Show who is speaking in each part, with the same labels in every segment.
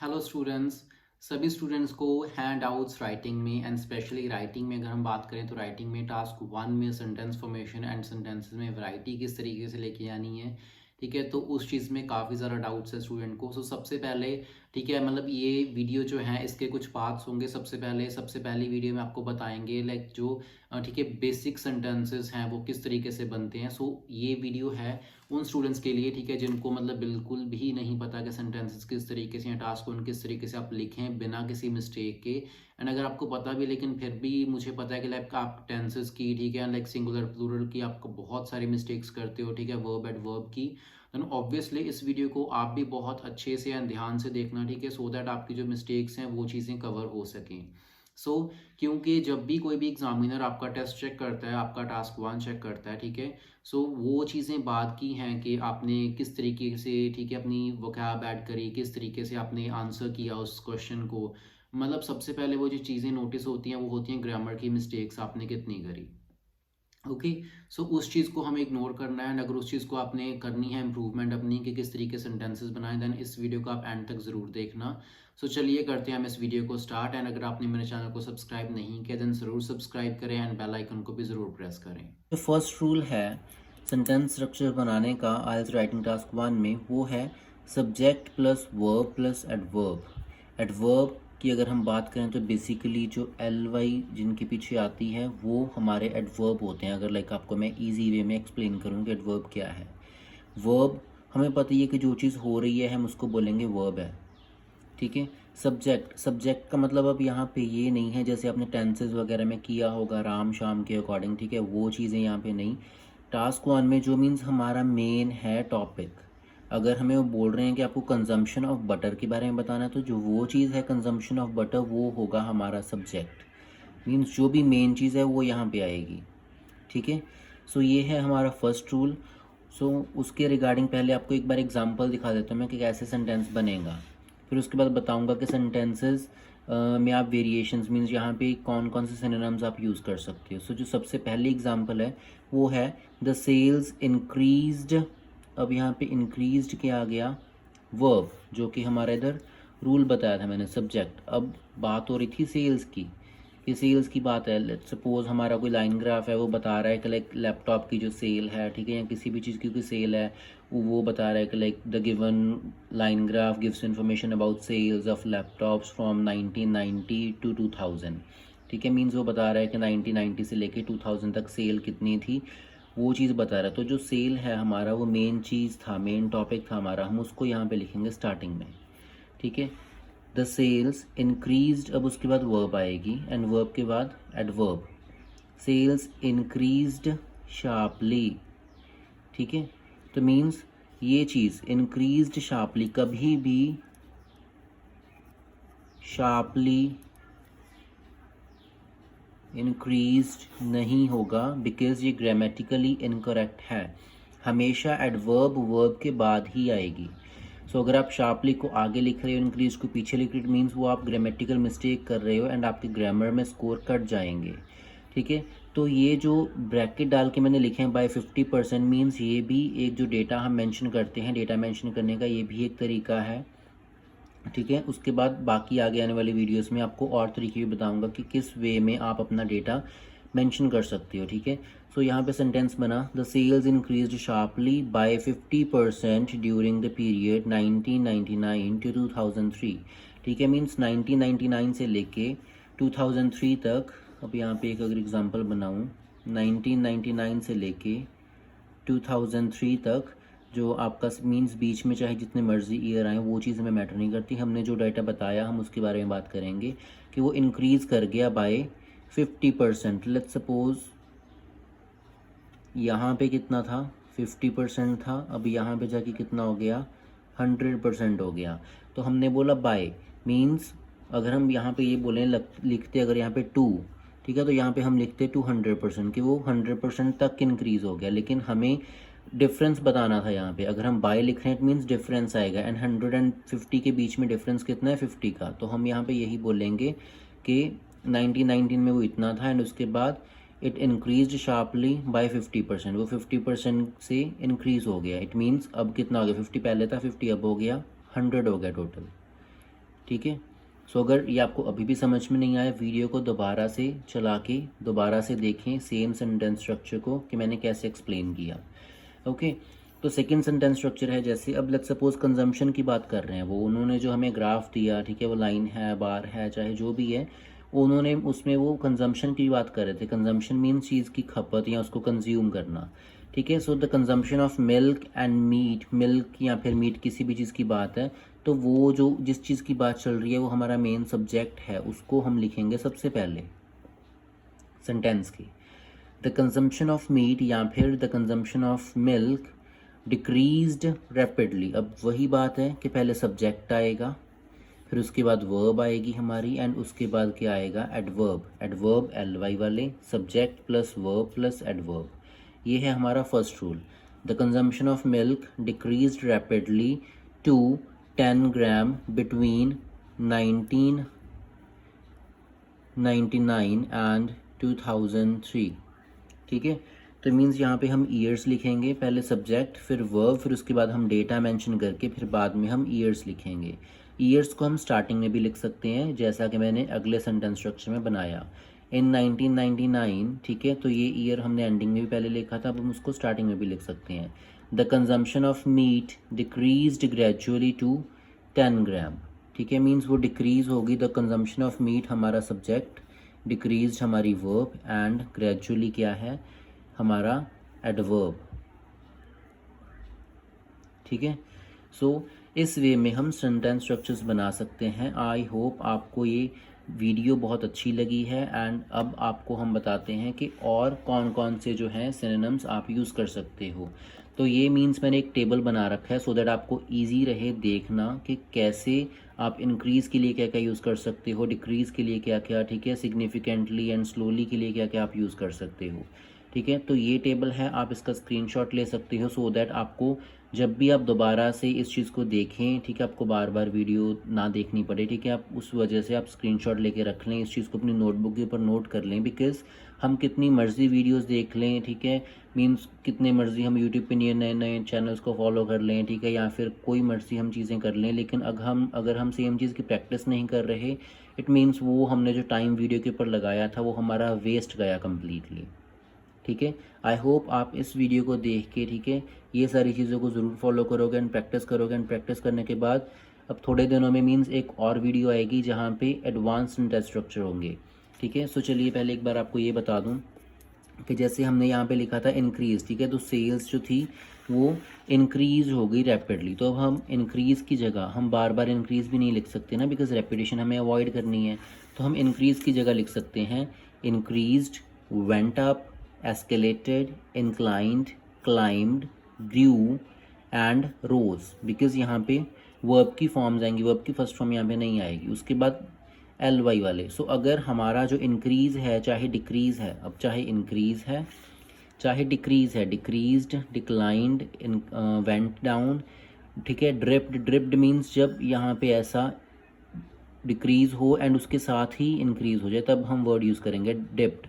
Speaker 1: Hello students. सभी students को hand outs writing में एंड स्पेशली राइटिंग में अगर हम बात करें तो राइटिंग में टास्क 1 में सेंटेंस फॉर्मेशन एंड सेंटेंसेस में वैरायटी किस तरीके से लेके आनी है, ठीक है। तो उस चीज़ में काफ़ी ज़्यादा डाउट्स है स्टूडेंट को। सो सबसे पहले, ठीक है, मतलब ये वीडियो जो है इसके कुछ पार्ट्स होंगे। सबसे पहली वीडियो में आपको बताएंगे लाइक जो ठीक है बेसिक सेंटेंसेस हैं वो किस तरीके से बनते हैं। सो ये वीडियो है उन स्टूडेंट्स के लिए, ठीक है, जिनको मतलब बिल्कुल भी नहीं पता कि सेंटेंसेस किस तरीके से या टास्क उन किस तरीके से आप लिखें बिना किसी मिस्टेक के। एंड अगर आपको पता भी लेकिन फिर भी मुझे पता है कि लाइक आप टेंसेस की, ठीक है, लाइक सिंगुलर प्लूरल की आपको बहुत सारी मिस्टेक्स करते हो, ठीक है, वर्ब एट वर्ब की। देन ऑब्वियसली इस वीडियो को आप भी बहुत अच्छे से एंड ध्यान से देखना, ठीक है, सो दैट आपकी जो मिस्टेक्स हैं वो चीज़ें कवर हो सकें। सो क्योंकि जब भी कोई भी एग्जामिनर आपका टेस्ट चेक करता है, आपका टास्क 1 चेक करता है, ठीक है, सो वो चीज़ें बात की हैं कि आपने किस तरीके से, ठीक है, अपनी वोकैब ऐड करी, किस तरीके से आपने आंसर किया उस क्वेश्चन को। मतलब सबसे पहले वो जो चीज़ें नोटिस होती हैं वो होती हैं ग्रामर की मिस्टेक्स आपने कितनी करी। ओके। सो उस चीज़ को हमें इग्नोर करना है एंड अगर उस चीज़ को आपने करनी है इम्प्रूवमेंट अपनी कि किस तरीके से सेंटेंसेस बनाएं, देन इस वीडियो को आप एंड तक ज़रूर देखना। सो चलिए करते हैं हम इस वीडियो को स्टार्ट। एंड अगर आपने मेरे चैनल को सब्सक्राइब नहीं किया देन ज़रूर सब्सक्राइब करें एंड बेल आइकन को भी ज़रूर प्रेस करें।
Speaker 2: जो फर्स्ट रूल है सेंटेंस स्ट्रक्चर बनाने का आइल्स राइटिंग टास्क 1 में, वो है subject plus verb plus adverb. Adverb की अगर हम बात करें तो बेसिकली जो एल वाई जिनके पीछे आती है वो हमारे एडवर्ब होते हैं। अगर लाइक आपको मैं इजी वे में एक्सप्लेन करूँ कि एडवर्ब क्या है। वर्ब हमें पता ही है कि जो चीज़ हो रही है हम उसको बोलेंगे वर्ब है, ठीक है। सब्जेक्ट का मतलब अब यहाँ पे ये नहीं है जैसे आपने टेंसेज वगैरह में किया होगा राम शाम के अकॉर्डिंग, ठीक है, वो चीज़ें यहाँ पे नहीं। टास्क 1 में जो मीन्स हमारा मेन है टॉपिक, अगर हमें वो बोल रहे हैं कि आपको कंजम्पशन ऑफ बटर के बारे में बताना है तो जो वो चीज़ है कंजम्पशन ऑफ बटर वो होगा हमारा सब्जेक्ट। मीन्स जो भी मेन चीज़ है वो यहाँ पे आएगी, ठीक है। सो ये है हमारा फर्स्ट रूल। सो उसके रिगार्डिंग पहले आपको एक बार एग्जांपल दिखा देता हूँ मैं कि कैसे सेंटेंस बनेगा। फिर उसके बाद बताऊँगा कि सेंटेंसेस में आप वेरिएशंस मीन्स यहाँ पे कौन कौन से सिनोनिम्स आप यूज़ कर सकते हो। सो जो सबसे पहली एग्जांपल है वो है द सेल्स इंक्रीज्ड। अब यहाँ पे इंक्रीज्ड क्या आ गया, वर्ब, जो कि हमारा इधर रूल बताया था मैंने सब्जेक्ट। अब बात हो रही थी सेल्स की, ये सेल्स की बात है। लेट्स सपोज हमारा कोई लाइन ग्राफ है, वो बता रहा है कि लाइक लैपटॉप की जो सेल है, ठीक है, या किसी भी चीज़ की कोई सेल है, वो बता रहा है कि like the given line graph gives information about sales of laptops from 1990 to 2000, ठीक है। मीन्स वो बता रहा है कि 1990 से लेके 2000 तक सेल कितनी थी, वो चीज़ बता रहा है। तो जो सेल है हमारा वो मेन चीज़ था, मेन टॉपिक था हमारा, हम उसको यहाँ पे लिखेंगे स्टार्टिंग में, ठीक है। द सेल्स इंक्रीज्ड, अब उसके बाद वर्ब आएगी एंड वर्ब के बाद एडवर्ब। सेल्स इंक्रीज्ड शार्पली, ठीक है। तो मीन्स ये चीज़ इंक्रीज्ड शार्पली, कभी भी शार्पली इंक्रीज्ड नहीं होगा बिकॉज ये ग्रामेटिकली इनकरेक्ट है। हमेशा एडवर्ब वर्ब के बाद ही आएगी। सो अगर आप शार्पली को आगे लिख रहे हो, इंक्रीज को पीछे लिख रहे हो, मीन्स वो आप ग्रामेटिकल मिस्टेक कर रहे हो एंड आपके ग्रामर में स्कोर कट जाएंगे, ठीक है। तो ये जो ब्रैकेट डाल के मैंने लिखे हैं बाय 50% मीन्स ये भी एक जो डेटा हम मेंशन करते हैं, डेटा मेंशन करने का ये भी एक तरीका है, ठीक है। उसके बाद बाकी आगे आने वाली वीडियोस में आपको और तरीके भी बताऊंगा कि किस वे में आप अपना डेटा मेंशन कर सकते हो, ठीक है। सो यहाँ पे सेंटेंस बना the sales increased sharply by 50% during the period 1999 to 2003, ठीक है। मीन्स 1999 से लेके 2003 तक। अब यहाँ पे एक अगर एग्जांपल बनाऊँ, 1999 से लेके 2003 तक जो आपका मीन्स बीच में चाहे जितने मर्जी ईयर आए वो चीज़ हमें मैटर नहीं करती। हमने जो डाटा बताया हम उसके बारे में बात करेंगे कि वो इंक्रीज़ कर गया बाय 50%। लेट्स सपोज यहाँ पे कितना था, 50% था, अब यहाँ पे जाके कितना हो गया, 100% हो गया। तो हमने बोला बाय मीन्स अगर हम यहाँ पे ये बोलें लिखते अगर यहाँ पे 2, ठीक है, तो यहाँ पे हम लिखते 200% कि वो 100% तक इंक्रीज़ हो गया। लेकिन हमें डिफरेंस बताना था यहाँ पे, अगर हम बाय लिख रहे हैं इट मीन्स डिफरेंस आएगा एंड 150 के बीच में डिफरेंस कितना है, 50 का। तो हम यहाँ पे यही बोलेंगे कि 1919 में वो इतना था एंड उसके बाद इट इंक्रीज्ड शार्पली बाय 50%, वो 50% से इंक्रीज हो गया। इट मीन्स अब कितना हो गया, 50 पहले था, 50 अब हो गया 100 हो गया टोटल, ठीक है। सो अगर ये आपको अभी भी समझ में नहीं आया, वीडियो को दोबारा से चला के दोबारा से देखें सेम सेंटेंस स्ट्रक्चर को कि मैंने कैसे एक्सप्लेन किया। ओके, तो सेकंड सेंटेंस स्ट्रक्चर है जैसे, अब लेट्स सपोज कंजम्पशन की बात कर रहे हैं, वो उन्होंने जो हमें ग्राफ दिया, ठीक है, वो लाइन है, बार है, चाहे जो भी है, उन्होंने उसमें वो कंजम्पशन की बात कर रहे थे। कंजम्पशन मीन्स चीज़ की खपत या उसको कंज्यूम करना, ठीक है। So the consumption of milk and meat, milk या फिर मीट किसी भी चीज़ की बात है, तो वो जो जिस चीज़ की बात चल रही है वो हमारा मेन सब्जेक्ट है, उसको हम लिखेंगे सबसे पहले सेंटेंस की। द कंजम्पशन ऑफ मीट या फिर the consumption of milk decreased rapidly. अब वही बात है कि पहले सब्जेक्ट आएगा, फिर उसके बाद वर्ब आएगी हमारी, एंड उसके बाद क्या आएगा, एडवर्ब। एडवर्ब LY वाले, subject plus verb plus adverb. ये है हमारा first rule. The consumption of milk decreased rapidly to 10 gram between 1999 and 2003, ठीक है। तो मीन्स यहाँ पे हम ईयर्स लिखेंगे, पहले सब्जेक्ट फिर वर्ब, फिर उसके बाद हम डेटा मेंशन करके फिर बाद में हम ईयर्स लिखेंगे। ईयर्स को हम स्टार्टिंग में भी लिख सकते हैं जैसा कि मैंने अगले सेंटेंस स्ट्रक्चर में बनाया, इन 1999, ठीक है। तो ये ईयर हमने एंडिंग में भी पहले लिखा था, अब हम उसको स्टार्टिंग में भी लिख सकते हैं। The consumption of meat decreased gradually to 10 gram, ठीक है। मीन्स वो डिक्रीज होगी, द कंजम्पशन ऑफ मीट हमारा सब्जेक्ट, डिक्रीज्ड हमारी वर्ब, एंड ग्रेजुअली क्या है हमारा एडवर्ब, ठीक है। सो इस वे में हम सेंटेंस स्ट्रक्चर्स बना सकते हैं। आई होप आपको ये वीडियो बहुत अच्छी लगी है, एंड अब आपको हम बताते हैं कि और कौन कौन से जो हैं सिनोनिम्स आप यूज़ कर सकते हो। तो ये मीन्स मैंने एक टेबल बना रखा है सो दैट आपको ईजी रहे देखना कि कैसे आप इंक्रीज़ के लिए क्या क्या यूज़ कर सकते हो, डिक्रीज़ के लिए क्या क्या, ठीक है, सिग्निफिकेंटली एंड स्लोली के लिए क्या क्या आप यूज़ कर सकते हो, ठीक है। तो ये टेबल है, आप इसका स्क्रीनशॉट ले सकते हो सो दैट आपको जब भी आप दोबारा से इस चीज़ को देखें, ठीक है, आपको बार बार वीडियो ना देखनी पड़े, ठीक है। आप उस वजह से आप स्क्रीनशॉट लेके रख लें, इस चीज़ को अपनी नोटबुक के ऊपर नोट कर लें, बिकॉज़ हम कितनी मर्ज़ी वीडियोस देख लें, ठीक है, मीन्स कितने मर्ज़ी हम यूट्यूब पे नए नए चैनल्स को फॉलो कर लें, ठीक है, या फिर कोई मर्ज़ी हम चीज़ें कर लें, लेकिन अगर हम सेम चीज़ की प्रैक्टिस नहीं कर रहे, इट मीन्स वो हमने जो टाइम वीडियो के ऊपर लगाया था वो हमारा वेस्ट गया कम्प्लीटली, ठीक है। आई होप आप इस वीडियो को देख के, ठीक है, ये सारी चीज़ों को ज़रूर फॉलो करोगे एंड प्रैक्टिस करोगे, एंड प्रैक्टिस करने के बाद अब थोड़े दिनों में मीन्स एक और वीडियो आएगी जहाँ पे एडवांस सेंटेंस स्ट्रक्चर होंगे, ठीक है। सो चलिए पहले एक बार आपको ये बता दूँ कि जैसे हमने यहाँ पे लिखा था इंक्रीज़, ठीक है, तो सेल्स जो थी वो इंक्रीज़ हो गई रैपिडली। तो अब हम इंक्रीज़ की जगह हम बार बार इंक्रीज़ भी नहीं लिख सकते ना, बिकॉज रेपिटेशन हमें अवॉइड करनी है। तो हम इंक्रीज़ की जगह लिख सकते हैं increased, went up, escalated, inclined, climbed, grew and rose, because यहाँ पे वर्ब की फॉर्म्स आएंगी, वर्ब की फर्स्ट फॉर्म यहाँ पे नहीं आएगी, उसके बाद LY वाले। सो अगर हमारा जो इंक्रीज़ है चाहे डिक्रीज़ है, अब चाहे इंक्रीज़ है चाहे डिक्रीज़ है, डिक्रीज्ड, डिक्लाइंड, वेंट डाउन, ठीक है, ड्रिप्ड। ड्रिप्ड मीन्स जब यहाँ पे ऐसा डिक्रीज़ हो एंड उसके साथ ही इंक्रीज़ हो जाए तब हम वर्ड यूज़ करेंगे डिप्ड,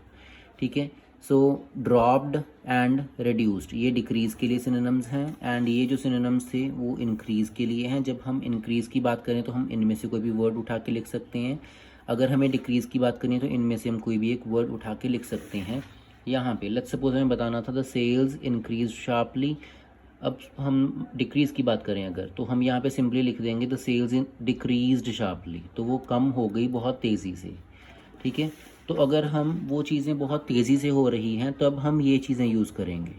Speaker 2: ठीक है। सो ड्रॉप्ड एंड रिड्यूस्ड, ये डिक्रीज़ के लिए सिनोनिम्स हैं, एंड ये जो सिनोनिम्स थे वो इंक्रीज़ के लिए हैं। जब हम इंक्रीज़ की बात करें तो हम इनमें से कोई भी वर्ड उठा के लिख सकते हैं, अगर हमें डिक्रीज़ की बात करनी है तो इनमें से हम कोई भी एक वर्ड उठा के लिख सकते हैं। यहाँ पे लेट्स सपोज हमें बताना था द सेल्स इंक्रीज शार्पली। अब हम डिक्रीज़ की बात करें अगर, तो हम यहाँ पे सिंपली लिख देंगे the sales in decreased sharply, तो वो कम हो गई बहुत तेज़ी से, ठीक है। तो अगर हम वो चीज़ें बहुत तेज़ी से हो रही हैं तब हम ये चीज़ें यूज़ करेंगे,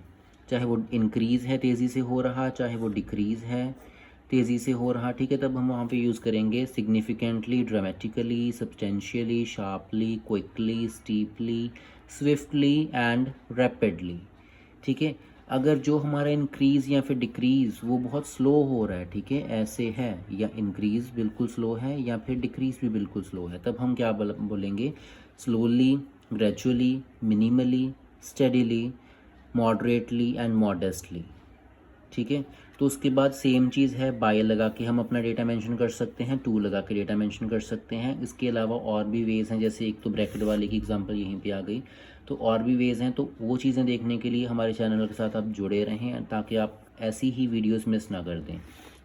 Speaker 2: चाहे वो इंक्रीज़ है तेज़ी से हो रहा, चाहे वो डिक्रीज़ है तेज़ी से हो रहा, ठीक है। तब हम वहाँ पे यूज़ करेंगे significantly, dramatically, substantially, sharply, quickly, steeply, swiftly and rapidly, ठीक है। अगर जो हमारा इंक्रीज़ या फिर डिक्रीज़ वो बहुत स्लो हो रहा है, ठीक है, ऐसे है, या इंक्रीज़ बिल्कुल स्लो है या फिर डिक्रीज़ भी बिल्कुल स्लो है, तब हम क्या बोलेंगे, slowly, gradually, minimally, steadily, moderately and modestly, ठीक है। तो उसके बाद सेम चीज़ है, बाय लगा के हम अपना डेटा मेंशन कर सकते हैं, टू लगा के डेटा मेंशन कर सकते हैं। इसके अलावा और भी वेज़ हैं, जैसे एक तो ब्रैकेट वाले की एग्जांपल यहीं पे आ गई, तो और भी वेज़ हैं। तो वो चीज़ें देखने के लिए हमारे चैनल के साथ आप जुड़े रहें ताकि आप ऐसी ही वीडियोस मिस ना कर दें,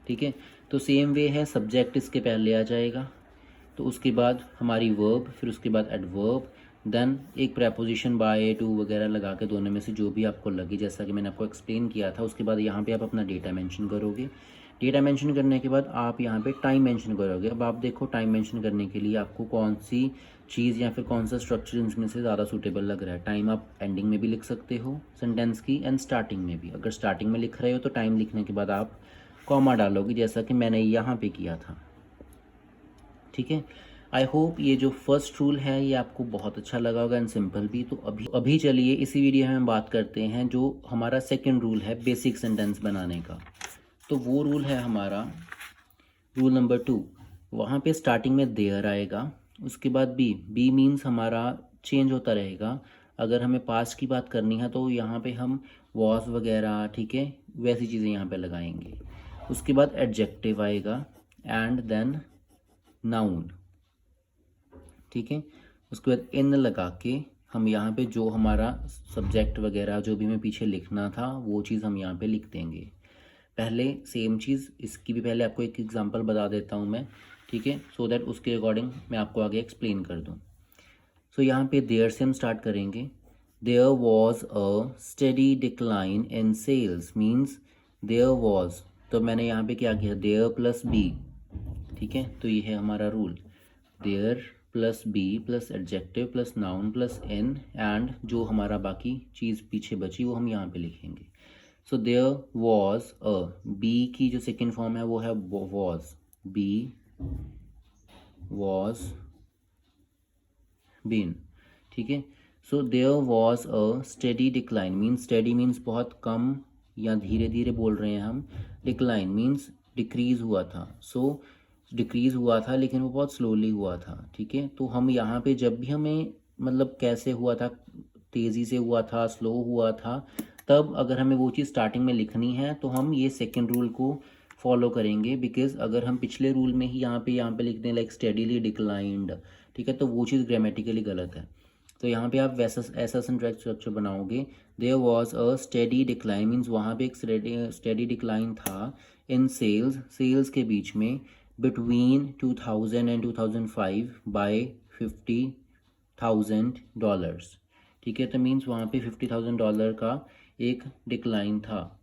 Speaker 2: ठीक है। तो सेम वे है, सब्जेक्ट इसके पहले आ जाएगा, तो उसके बाद हमारी वर्ब, फिर उसके बाद एडवर्ब, देन एक प्रेपोजिशन बाय, टू वगैरह लगा के दोनों में से जो भी आपको लगे, जैसा कि मैंने आपको एक्सप्लेन किया था। उसके बाद यहाँ पे आप अपना डेटा मेंशन करोगे। डेटा मेंशन करने के बाद आप यहाँ पे टाइम मेंशन करोगे। अब आप देखो टाइम मेंशन करने के लिए आपको कौन सी चीज़ या फिर कौन सा स्ट्रक्चर इनमें से ज़्यादा सूटेबल लग रहा है। टाइम आप एंडिंग में भी लिख सकते हो सेंटेंस की, एंड स्टार्टिंग में भी। अगर स्टार्टिंग में लिख रहे हो तो टाइम लिखने के बाद आप कॉमा डालोगे, जैसा कि मैंने यहाँ पे किया था। ठीक है, आई होप ये जो फर्स्ट रूल है ये आपको बहुत अच्छा लगा होगा एंड सिंपल भी। तो अभी चलिए इसी वीडियो में हम बात करते हैं जो हमारा सेकंड रूल है बेसिक सेंटेंस बनाने का। तो वो रूल है हमारा रूल नंबर 2। वहाँ पे स्टार्टिंग में देयर आएगा, उसके बाद बी मीन्स हमारा चेंज होता रहेगा। अगर हमें पास्ट की बात करनी है तो यहाँ पे हम वॉज वगैरह, ठीक है, वैसी चीज़ें यहाँ पे लगाएंगे। उसके बाद एडजेक्टिव आएगा एंड देन नाउन, ठीक है। उसके बाद इन लगा के हम यहाँ पे जो हमारा सब्जेक्ट वगैरह जो भी हमें पीछे लिखना था वो चीज़ हम यहाँ पे लिख देंगे। पहले सेम चीज़, इसकी भी पहले आपको एक एग्जांपल बता देता हूँ मैं, ठीक है, सो दैट उसके अकॉर्डिंग मैं आपको आगे एक्सप्लेन कर दूँ। सो यहाँ पे देयर से हम स्टार्ट करेंगे। There was a steady decline in sales means there was, तो मैंने यहाँ पे क्या किया, देयर प्लस बी, ठीक है। तो ये है हमारा rule, there plus be plus adjective plus noun plus in, and जो हमारा बाकी चीज़ पीछे बची वो हम यहाँ पे लिखेंगे। So there was a, be की जो सेकेंड फॉर्म है वो है वॉज, बी वॉज बीन, ठीक है। So there was a steady decline means, steady means बहुत कम या धीरे धीरे बोल रहे हैं हम, डिक्लाइन मीन्स डिक्रीज हुआ था। सो डिक्रीज हुआ था लेकिन वो बहुत स्लोली हुआ था, ठीक है। तो हम यहाँ पे जब भी हमें मतलब कैसे हुआ था, तेज़ी से हुआ था, स्लो हुआ था, तब अगर हमें वो चीज़ स्टार्टिंग में लिखनी है तो हम ये सेकंड रूल को फॉलो करेंगे। बिकॉज अगर हम पिछले रूल में ही यहाँ पे लिख दें लाइक स्टेडीली डिक्लाइंड, ठीक है, तो वो चीज़ ग्रामेटिकली गलत है। तो यहाँ पे आप वैसा ऐसा सेंटेंस स्ट्रक्चर बनाओगे, there was a steady decline means वहाँ पे एक स्टेडी डिक्लाइन था इन सेल्स, सेल्स के बीच में, बिटवीन 2000 एंड 2005 बाय $50,000, ठीक है। तो मीन्स वहाँ पे $50,000 का एक डिक्लाइन था।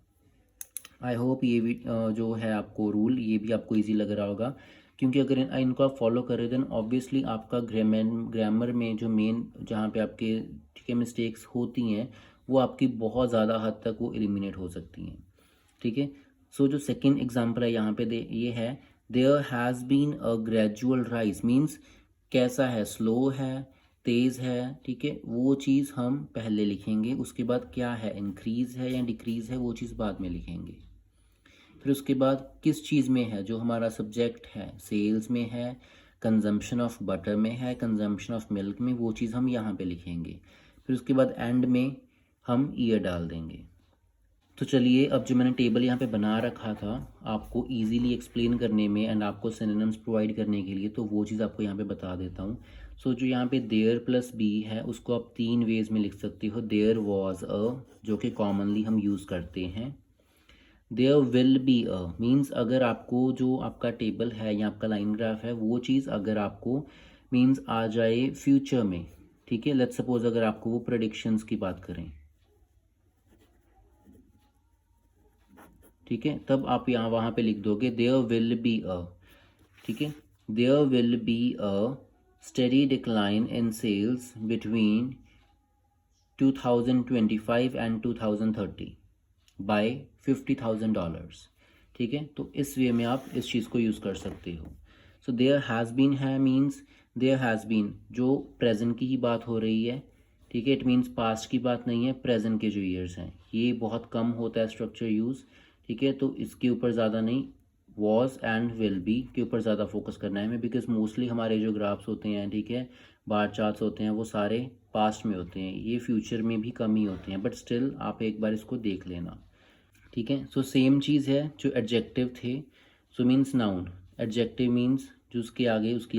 Speaker 2: आई होप ये भी जो है आपको रूल ये भी आपको इजी लग रहा होगा, क्योंकि अगर इनको आप फॉलो करें देन ऑब्वियसली आपका ग्रामर में जो मेन जहाँ पे आपके, ठीक है, मिस्टेक्स होती हैं वो आपकी बहुत ज़्यादा हद तक वो एलिमिनेट हो सकती हैं, ठीक है। सो जो सेकंड एग्जांपल है यहाँ पे ये है, there has been a gradual rise means कैसा है, स्लो है, तेज़ है, ठीक है, वो चीज़ हम पहले लिखेंगे। उसके बाद क्या है, इंक्रीज़ है या डिक्रीज़ है, वो चीज़ बाद में लिखेंगे। फिर उसके बाद किस चीज़ में है, जो हमारा सब्जेक्ट है, सेल्स में है, कंजम्पशन ऑफ बटर में है, कंजम्पशन ऑफ मिल्क में, वो चीज़ हम यहाँ पे लिखेंगे। फिर उसके बाद एंड में हम ईयर डाल देंगे। तो चलिए अब जो मैंने टेबल यहाँ पे बना रखा था आपको इजीली एक्सप्लेन करने में एंड आपको सिनोनिम्स प्रोवाइड करने के लिए, तो वो चीज़ आपको यहाँ पे बता देता हूँ। सो जो यहाँ पे देयर प्लस बी है उसको आप 3 वेज में लिख सकते हो। देयर वॉज अ, जो कि कॉमनली हम यूज़ करते हैं। There will be a means अगर आपको जो आपका टेबल है या आपका लाइन ग्राफ है वो चीज़ अगर आपको मीन्स आ जाए फ्यूचर में, ठीक है, लेट्स सपोज अगर आपको वो प्रेडिक्शंस की बात करें, ठीक है, तब आप यहाँ वहाँ पे लिख दोगे देयर विल बी अ, ठीक है, there will be a steady decline in sales between 2025 and 2030 by $50,000, ठीक है। तो इस वे में आप इस चीज़ को यूज़ कर सकते हो। सो देयर हैज़ बीन है मीन्स देयर हैज़ बीन जो प्रेजेंट की ही बात हो रही है, ठीक है, इट मीन्स पास्ट की बात नहीं है, प्रेजेंट के जो ईयर्स हैं ये बहुत कम होता है स्ट्रक्चर यूज़, ठीक है। तो इसके ऊपर ज़्यादा नहीं, वॉज एंड विल बी के ऊपर ज़्यादा फोकस करना है हमें, बिकॉज मोस्टली हमारे जो ग्राफ्स होते हैं, ठीक है, बार चार्ट्स होते हैं, वो सारे पास्ट में होते हैं, ये फ्यूचर में भी कम ही होते हैं, बट स्टिल आप एक बार इसको देख लेना, ठीक है। सो सेम चीज़ है जो एडजेक्टिव थे, so means noun, adjective means जो उसकी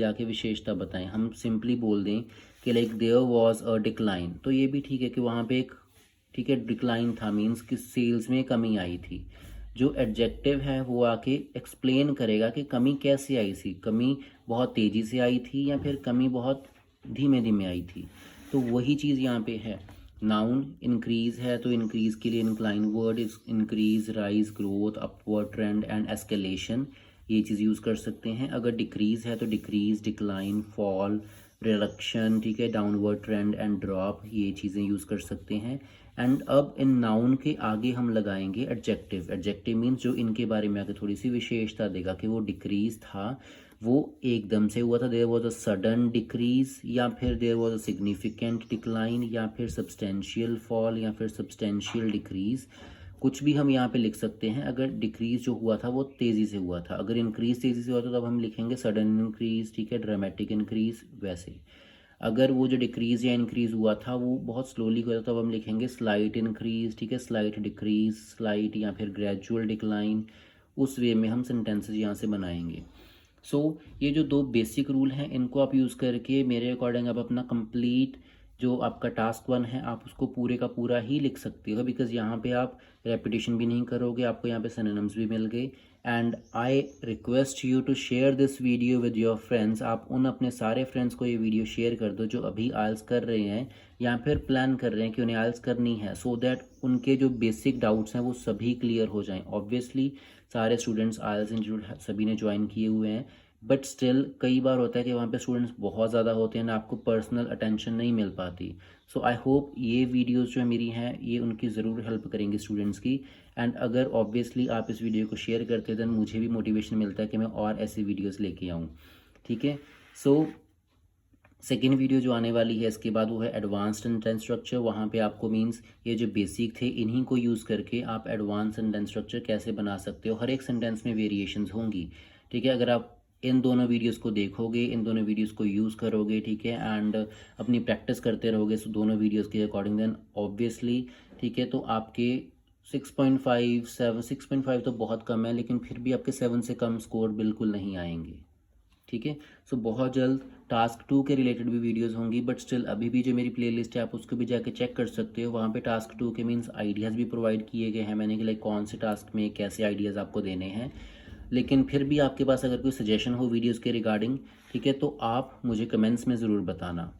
Speaker 2: आगे विशेषता बताएं। हम सिंपली बोल दें कि like there was a decline, तो ये भी ठीक है कि वहाँ पे एक, ठीक है, डिक्लाइन था मीन्स कि सेल्स में कमी आई थी। जो एडजेक्टिव है वो आके एक्सप्लेन करेगा कि कमी कैसे आई थी, कमी बहुत तेज़ी से आई थी या फिर कमी बहुत धीमे धीमे आई थी। तो वही चीज़ यहाँ पे है। नाउन इंक्रीज़ है तो इंक्रीज़ के लिए incline word is increase, rise, growth, upward trend and escalation, ये चीज़ यूज़ कर सकते हैं। अगर डिक्रीज़ है तो डिक्रीज़, डिक्लाइन, फॉल, रिडक्शन, ठीक है, डाउनवर्ड ट्रेंड एंड ड्रॉप, ये चीज़ें यूज़ कर सकते हैं। एंड अब इन नाउन के आगे हम लगाएंगे एडजेक्टिव। एडजेक्टिव मीन्स जो इनके बारे में आगे थोड़ी सी विशेषता देगा कि वो डिक्रीज़ था, वो एकदम से हुआ था, there was a sudden decrease, या फिर there was a significant decline, या फिर सब्सटेंशियल फॉल, या फिर सब्सटेंशियल डिक्रीज। कुछ भी हम यहाँ पे लिख सकते हैं। अगर डिक्रीज जो हुआ था वो तेज़ी से हुआ था, अगर इंक्रीज तेज़ी से हुआ था तब हम लिखेंगे सडन इंक्रीज, ठीक है, ड्रामेटिक इंक्रीज। वैसे अगर वो जो डिक्रीज या इंक्रीज हुआ था वो बहुत स्लोली हुआ था तब हम लिखेंगे स्लाइट इंक्रीज, ठीक है, स्लाइट डिक्रीज, स्लाइट या फिर ग्रेजुअल डिक्लाइन। उस वे में हम सेंटेंसेस यहाँ से बनाएंगे। सो ये जो दो बेसिक रूल हैं इनको आप यूज़ करके मेरे अकॉर्डिंग आप अपना कंप्लीट जो आपका टास्क 1 है आप उसको पूरे का पूरा ही लिख सकते हो, बिकॉज यहाँ पे आप रेपिटेशन भी नहीं करोगे, आपको यहाँ पे सिनोनिम्स भी मिल गए। And I request you to share this video with your friends. आप उन अपने सारे फ्रेंड्स को ये वीडियो शेयर कर दो जो अभी आइल्स कर रहे हैं या फिर प्लान कर रहे हैं कि उन्हें आइल्स करनी है, सो दैट उनके जो बेसिक डाउट्स हैं वो सभी क्लियर हो जाएं। ऑब्वियसली सारे स्टूडेंट्स आइल्स इंस्टीट्यूट सभी ने ज्वाइन किए हुए हैं, बट स्टिल कई बार होता है कि वहाँ पे स्टूडेंट्स बहुत ज़्यादा होते हैं ना, आपको पर्सनल अटेंशन नहीं मिल पाती। सो आई होप ये वीडियोस जो मेरी हैं ये उनकी ज़रूर हेल्प करेंगी स्टूडेंट्स की। एंड अगर ऑब्वियसली आप इस वीडियो को शेयर करते हैं देन मुझे भी मोटिवेशन मिलता है कि मैं और ऐसी वीडियोस लेके आऊँ, ठीक है। सो सेकेंड वीडियो जो आने वाली है इसके बाद वो है एडवांस्ड सेंटेंस स्ट्रक्चर। वहाँ पे आपको मीन्स ये जो बेसिक थे इन्हीं को यूज़ करके आप एडवांस सेंटेंस स्ट्रक्चर कैसे बना सकते हो। हर एक सेंटेंस में वेरिएशंस होंगी, ठीक है। अगर आप इन दोनों वीडियोस को देखोगे, इन दोनों वीडियोस को यूज़ करोगे, ठीक है, एंड अपनी प्रैक्टिस करते रहोगे दोनों वीडियोस के अकॉर्डिंग, देन ऑब्वियसली, ठीक है, तो आपके 6.5 तो बहुत कम है, लेकिन फिर भी आपके 7 से कम स्कोर बिल्कुल नहीं आएंगे, ठीक है। सो बहुत जल्द टास्क 2 के रिलेटेड भी वीडियोस होंगी, बट स्टिल अभी भी जो मेरी प्लेलिस्ट है आप उसको भी जाके चेक कर सकते हो। वहाँ पे टास्क 2 के मीन्स आइडियाज़ भी प्रोवाइड किए गए हैं मैंने कि लाइक कौन से टास्क में कैसे आइडियाज़ आपको देने हैं। लेकिन फिर भी आपके पास अगर कोई सजेशन हो वीडियोज़ के रिगार्डिंग, ठीक है, तो आप मुझे कमेंट्स में ज़रूर बताना।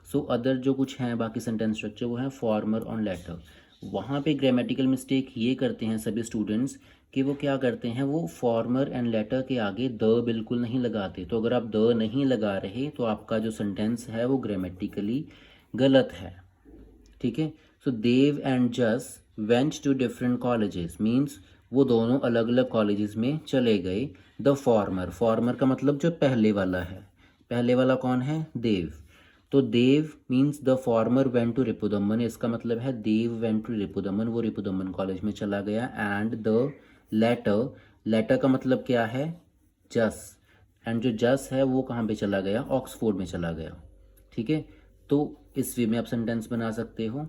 Speaker 2: सो अदर जो कुछ हैं बाकी सेंटेंस स्ट्रक्चर वो हैं फॉर्मर और लेटर। वहाँ पे ग्रामेटिकल मिस्टेक ये करते हैं सभी स्टूडेंट्स कि वो क्या करते हैं, वो फॉर्मर एंड लेटर के आगे द बिल्कुल नहीं लगाते। तो अगर आप द नहीं लगा रहे तो आपका जो सेंटेंस है वो ग्रामेटिकली गलत है, ठीक है। So Dev and Jas went to different colleges means वो दोनों अलग अलग कॉलेजेस में चले गए। द फॉर्मर, फॉर्मर का मतलब जो पहले वाला है, पहले वाला कौन है, देव। तो Dev means the former went to Ripudaman, इसका मतलब है देव वेंट टू रिपुदमन, वो रिपुदमन कॉलेज में चला गया। एंड द लेटर, लेटर का मतलब क्या है, जस, एंड जो जस है वो कहाँ पे चला गया, ऑक्सफोर्ड में चला गया, ठीक है। तो इस वे में आप सेंटेंस बना सकते हो।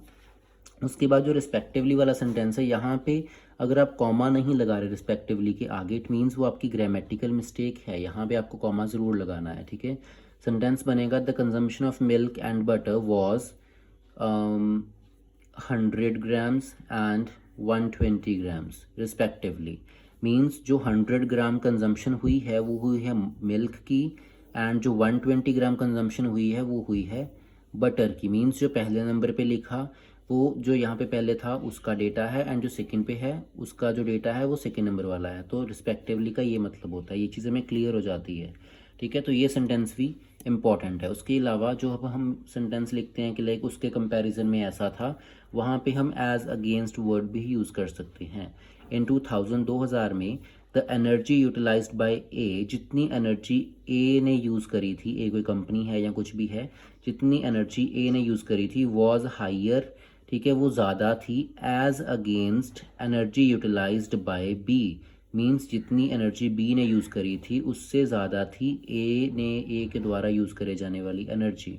Speaker 2: उसके बाद जो रिस्पेक्टिवली वाला सेंटेंस है यहाँ पे अगर आप कॉमा नहीं लगा रहे रिस्पेक्टिवली के आगे, इट मीन्स वो आपकी ग्रामेटिकल मिस्टेक है, यहाँ पे आपको कॉमा ज़रूर लगाना है, ठीक है। सेंटेंस बनेगा the consumption of milk and butter was 100 grams and 120 grams respectively. Means जो 100 ग्राम कंजम्पशन हुई है वो हुई है मिल्क की, एंड जो 120 ग्राम कंजम्पशन हुई है वो हुई है बटर की। मीन्स जो पहले नंबर पे लिखा वो जो यहाँ पे पहले था उसका डेटा है, एंड जो सेकंड पे है उसका जो डेटा है वो सेकंड नंबर वाला है। तो रिस्पेक्टिवली का ये मतलब होता है, ये चीज़ें में क्लियर हो जाती है, ठीक है। तो ये सेंटेंस भी इम्पॉर्टेंट है। उसके अलावा जो अब हम सेंटेंस लिखते हैं कि लाइक उसके कंपैरिजन में ऐसा था, वहाँ पे हम एज अगेंस्ट वर्ड भी यूज़ कर सकते हैं। इन 2000 में द एनर्जी यूटिलाइज्ड बाय ए, जितनी एनर्जी ए ने यूज़ करी थी, ए कोई कंपनी है या कुछ भी है, जितनी एनर्जी ए ने यूज़ करी थी वॉज हायर, ठीक है, वो ज़्यादा थी, as against energy utilized by B, means जितनी एनर्जी बी ने यूज़ करी थी उससे ज़्यादा थी ए के द्वारा यूज़ करे जाने वाली एनर्जी।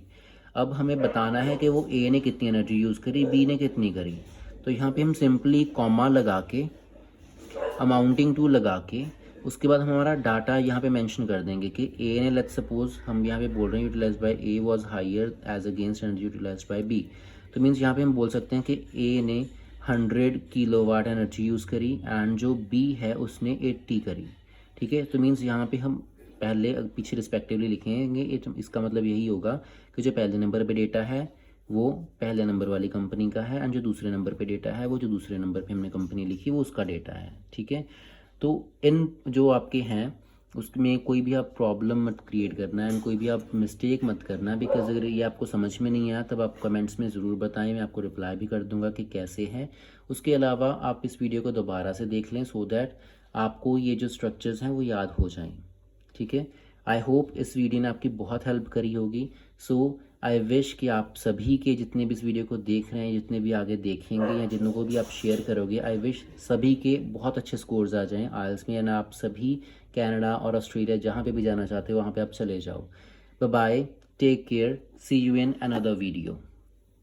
Speaker 2: अब हमें बताना है कि वो ए ने कितनी एनर्जी यूज़ करी, बी ने कितनी करी। तो यहाँ पे हम सिंपली कॉमा लगा के अमाउंटिंग टू लगा के उसके बाद हम हमारा डाटा यहाँ पे मेंशन कर देंगे कि ए ने, लेट्स सपोज हम यहाँ पे बोल रहे हैं utilized by A was higher as against energy utilized by B. तो मीन्स यहाँ पे हम बोल सकते हैं कि ए ने 100 किलोवाट एनर्जी यूज़ करी एंड जो बी है उसने 80 करी। ठीक है, तो मीन्स यहाँ पे हम पहले पीछे रिस्पेक्टिवली लिखेंगे, इसका मतलब यही होगा कि जो पहले नंबर पे डेटा है वो पहले नंबर वाली कंपनी का है एंड जो दूसरे नंबर पे डेटा है वो जो दूसरे नंबर पे हमने कंपनी लिखी वो उसका डेटा है। ठीक है, तो इन जो आपके हैं उसमें कोई भी आप प्रॉब्लम मत क्रिएट करना एंड कोई भी आप मिस्टेक मत करना, बिकॉज अगर ये आपको समझ में नहीं आया तब आप कमेंट्स में ज़रूर बताएं, मैं आपको रिप्लाई भी कर दूंगा कि कैसे है। उसके अलावा आप इस वीडियो को दोबारा से देख लें सो दैट आपको ये जो स्ट्रक्चर्स हैं वो याद हो जाएं। ठीक है, आई होप इस वीडियो ने आपकी बहुत हेल्प करी होगी। सो आई विश कि आप सभी के जितने भी इस वीडियो को देख रहे हैं, जितने भी आगे देखेंगे या जिन को भी आप शेयर करोगे, आई विश सभी के बहुत अच्छे स्कोर्स आ जाएं आइल्स में एंड आप सभी कनाडा और ऑस्ट्रेलिया जहाँ पे भी जाना चाहते हो वहाँ पे आप चले जाओ। Bye bye, take care, see you in another video.